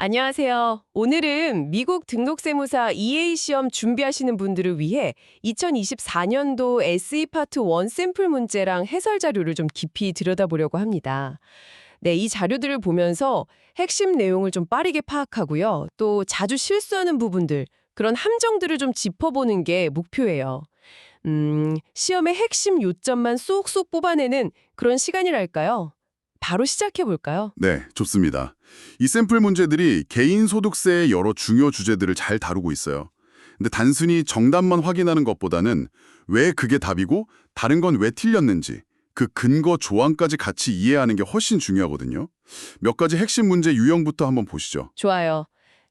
안녕하세요. 오늘은 미국 등록세무사 EA 시험 준비하시는 분들을 위해 2024년도 SE 파트 1 샘플 문제랑 해설 자료를 좀 깊이 들여다보려고 합니다. 네, 이 자료들을 보면서 핵심 내용을 좀 빠르게 파악하고요. 또 자주 실수하는 부분들, 그런 함정들을 좀 짚어보는 게 목표예요. 시험의 핵심 요점만 쏙쏙 뽑아내는 그런 시간이랄까요? 바로 시작해 볼까요? 네, 좋습니다. 이 샘플 문제들이 개인 소득세의 여러 중요 주제들을 잘 다루고 있어요. 근데 단순히 정답만 확인하는 것보다는 왜 그게 답이고 다른 건 왜 틀렸는지 그 근거 조항까지 같이 이해하는 게 훨씬 중요하거든요. 몇 가지 핵심 문제 유형부터 한번 보시죠. 좋아요.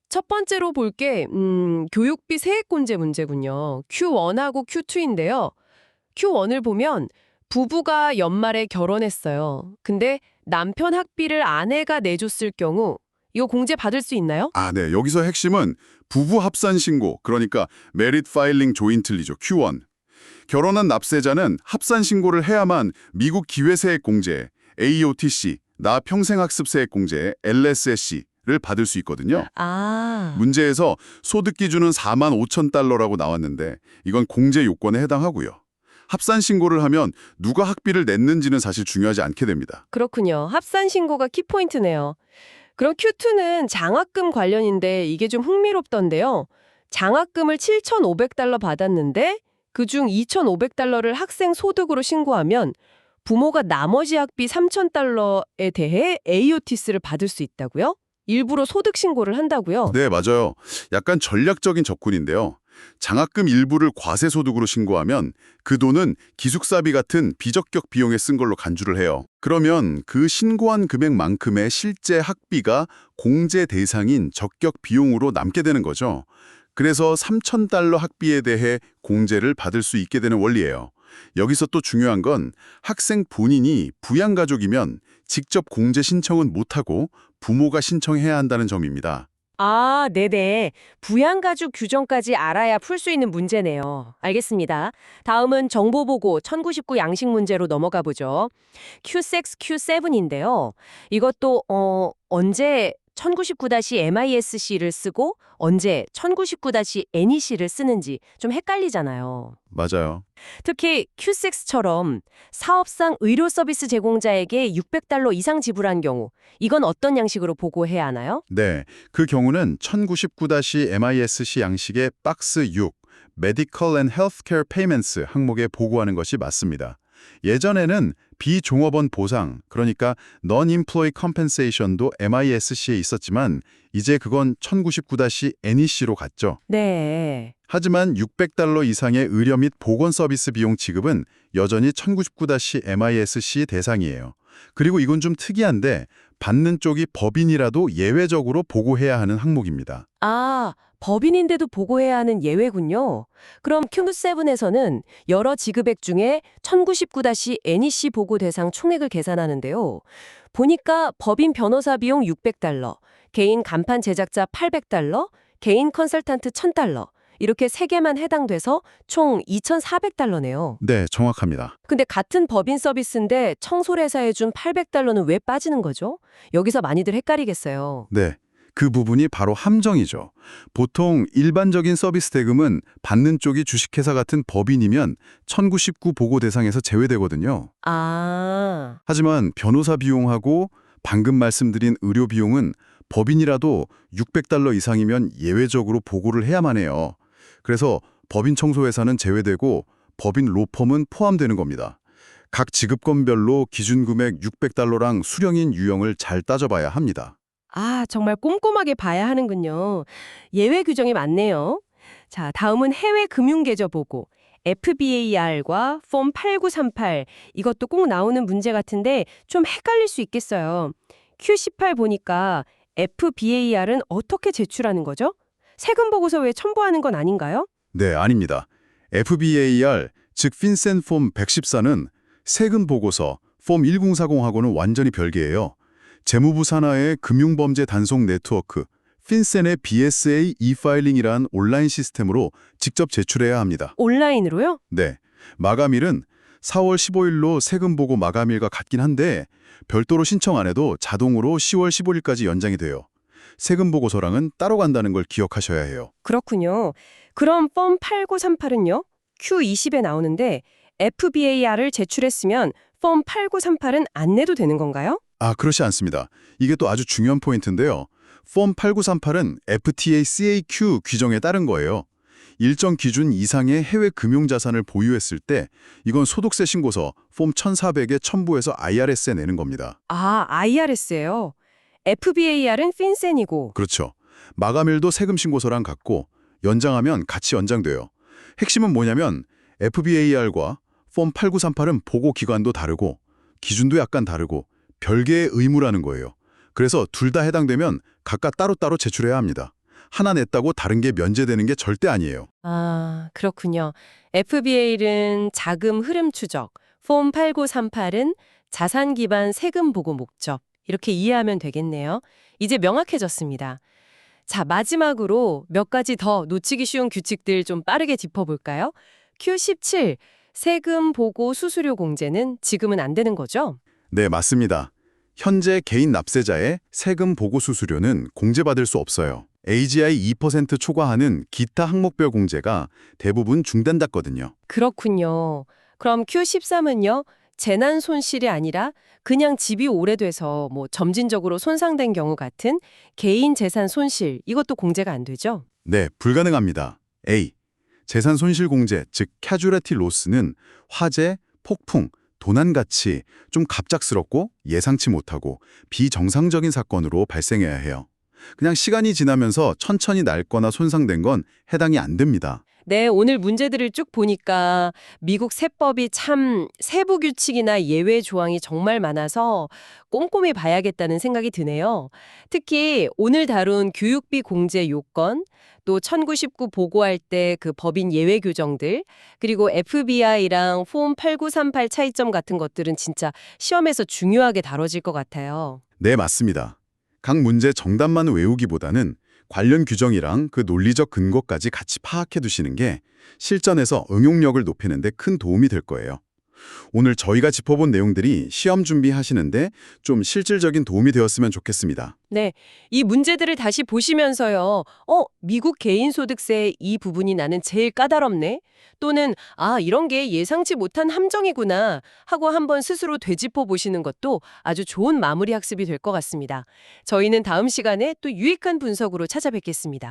첫 번째로 볼 게 교육비 세액공제 문제군요. Q1하고 Q2인데요. Q1을 보면 부부가 연말에 결혼했어요. 근데 남편 학비를 아내가 내줬을 경우 이거 공제 받을 수 있나요? 네, 여기서 핵심은 부부 합산 신고, 그러니까 Merit Filing Jointly죠, Q1. 결혼한 납세자는 합산 신고를 해야만 미국 기회세액 공제, AOTC, 나 평생학습세액 공제, LSSC를 받을 수 있거든요. 문제에서 소득 기준은 4만 5천 달러라고 나왔는데 이건 공제 요건에 해당하고요. 합산 신고를 하면 누가 학비를 냈는지는 사실 중요하지 않게 됩니다. 그렇군요. 합산 신고가 키포인트네요. 그럼 Q2는 장학금 관련인데 이게 좀 흥미롭던데요. 장학금을 7,500달러 받았는데 그중 2,500달러를 학생 소득으로 신고하면 부모가 나머지 학비 3,000달러에 대해 AOTS를 받을 수 있다고요? 일부러 소득 신고를 한다고요? 네, 맞아요. 약간 전략적인 접근인데요. 장학금 일부를 과세소득으로 신고하면 그 돈은 기숙사비 같은 비적격 비용에 쓴 걸로 간주를 해요. 그러면 그 신고한 금액만큼의 실제 학비가 공제 대상인 적격 비용으로 남게 되는 거죠. 그래서 3,000달러 학비에 대해 공제를 받을 수 있게 되는 원리예요. 여기서 또 중요한 건 학생 본인이 부양가족이면 직접 공제 신청은 못하고 부모가 신청해야 한다는 점입니다. 네네. 부양가족 규정까지 알아야 풀 수 있는 문제네요. 알겠습니다. 다음은 정보보고 1099 양식 문제로 넘어가 보죠. Q6, Q7인데요. 이것도 언제 1099-MISC를 쓰고 언제 1099-NEC를 쓰는지 좀 헷갈리잖아요. 맞아요. 특히 Q6처럼 사업상 의료 서비스 제공자에게 600달러 이상 지불한 경우 이건 어떤 양식으로 보고해야 하나요? 네, 그 경우는 1099-MISC 양식의 박스 6, Medical and Healthcare Payments 항목에 보고하는 것이 맞습니다. 예전에는 비종업원 보상, 그러니까 Non-Employee Compensation도 MISC에 있었지만 이제 그건 1099-NEC로 갔죠. 네. 하지만 600달러 이상의 의료 및 보건 서비스 비용 지급은 여전히 1099-MISC 대상이에요. 그리고 이건 좀 특이한데 받는 쪽이 법인이라도 예외적으로 보고해야 하는 항목입니다. 법인인데도 보고해야 하는 예외군요. 그럼 Q7에서는 여러 지급액 중에 1099-NEC 보고 대상 총액을 계산하는데요. 보니까 법인 변호사 비용 600달러, 개인 간판 제작자 800달러, 개인 컨설턴트 1000달러 이렇게 3개만 해당돼서 총 2,400달러네요. 네, 정확합니다. 근데 같은 법인 서비스인데 청솔회사에 준 800달러는 왜 빠지는 거죠? 여기서 많이들 헷갈리겠어요. 네, 그 부분이 바로 함정이죠. 보통 일반적인 서비스 대금은 받는 쪽이 주식회사 같은 법인이면 1099 보고 대상에서 제외되거든요. 하지만 변호사 비용하고 방금 말씀드린 의료 비용은 법인이라도 600달러 이상이면 예외적으로 보고를 해야만 해요. 그래서 법인 청소회사는 제외되고 법인 로펌은 포함되는 겁니다. 각 지급건별로 기준금액 600달러랑 수령인 유형을 잘 따져봐야 합니다. 정말 꼼꼼하게 봐야 하는군요. 예외 규정이 많네요. 자, 다음은 해외 금융계좌 보고. FBAR과 폼 8938 이것도 꼭 나오는 문제 같은데 좀 헷갈릴 수 있겠어요. Q18 보니까 FBAR은 어떻게 제출하는 거죠? 세금 보고서 왜 첨부하는 건 아닌가요? 네, 아닙니다. FBAR, 즉 핀센 폼 114는 세금 보고서 폼 1040하고는 완전히 별개예요. 재무부 산하의 금융범죄 단속 네트워크, 핀센의 BSA e-파일링이란 온라인 시스템으로 직접 제출해야 합니다. 온라인으로요? 네, 마감일은 4월 15일로 세금 보고 마감일과 같긴 한데 별도로 신청 안 해도 자동으로 10월 15일까지 연장이 돼요. 세금 보고서랑은 따로 간다는 걸 기억하셔야 해요. 그렇군요. 그럼 폼 8938은요? Q20에 나오는데 FBAR을 제출했으면 폼 8938은 안 내도 되는 건가요? 아, 그렇지 않습니다. 이게 또 아주 중요한 포인트인데요. 폼 8938은 FTA CAQ 규정에 따른 거예요. 일정 기준 이상의 해외 금융자산을 보유했을 때 이건 소득세 신고서 폼 1400에 첨부해서 IRS에 내는 겁니다. 아, IRS예요. FBAR은 핀센이고. 그렇죠. 마감일도 세금 신고서랑 같고 연장하면 같이 연장돼요. 핵심은 뭐냐면 FBAR과 폼 8938은 보고 기관도 다르고 기준도 약간 다르고 별개의 의무라는 거예요. 그래서 둘 다 해당되면 각각 따로따로 제출해야 합니다. 하나 냈다고 다른 게 면제되는 게 절대 아니에요. 아, 그렇군요. FBA는 자금 흐름 추적, 폼 8938은 자산 기반 세금 보고 목적. 이렇게 이해하면 되겠네요. 이제 명확해졌습니다. 자, 마지막으로 몇 가지 더 놓치기 쉬운 규칙들 좀 빠르게 짚어볼까요? Q17, 세금 보고 수수료 공제는 지금은 안 되는 거죠? 네, 맞습니다. 현재 개인 납세자의 세금 보고 수수료는 공제받을 수 없어요. AGI 2% 초과하는 기타 항목별 공제가 대부분 중단됐거든요. 그렇군요. 그럼 Q13은요? 재난 손실이 아니라 그냥 집이 오래돼서 점진적으로 손상된 경우 같은 개인 재산 손실, 이것도 공제가 안 되죠? 네, 불가능합니다. A. 재산 손실 공제, 즉 캐주얼티 로스는 화재, 폭풍, 도난같이 좀 갑작스럽고 예상치 못하고 비정상적인 사건으로 발생해야 해요. 그냥 시간이 지나면서 천천히 낡거나 손상된 건 해당이 안 됩니다. 네, 오늘 문제들을 쭉 보니까 미국 세법이 참 세부 규칙이나 예외 조항이 정말 많아서 꼼꼼히 봐야겠다는 생각이 드네요. 특히 오늘 다룬 교육비 공제 요건, 또 1919 보고할 때 그 법인 예외 규정들, 그리고 FBI랑 폼 8938 차이점 같은 것들은 진짜 시험에서 중요하게 다뤄질 것 같아요. 네, 맞습니다. 각 문제 정답만 외우기보다는 관련 규정이랑 그 논리적 근거까지 같이 파악해 두시는 게 실전에서 응용력을 높이는 데 큰 도움이 될 거예요. 오늘 저희가 짚어본 내용들이 시험 준비하시는데 좀 실질적인 도움이 되었으면 좋겠습니다. 네, 이 문제들을 다시 보시면서요. 미국 개인소득세 이 부분이 나는 제일 까다롭네. 또는 이런 게 예상치 못한 함정이구나 하고 한번 스스로 되짚어 보시는 것도 아주 좋은 마무리 학습이 될 것 같습니다. 저희는 다음 시간에 또 유익한 분석으로 찾아뵙겠습니다.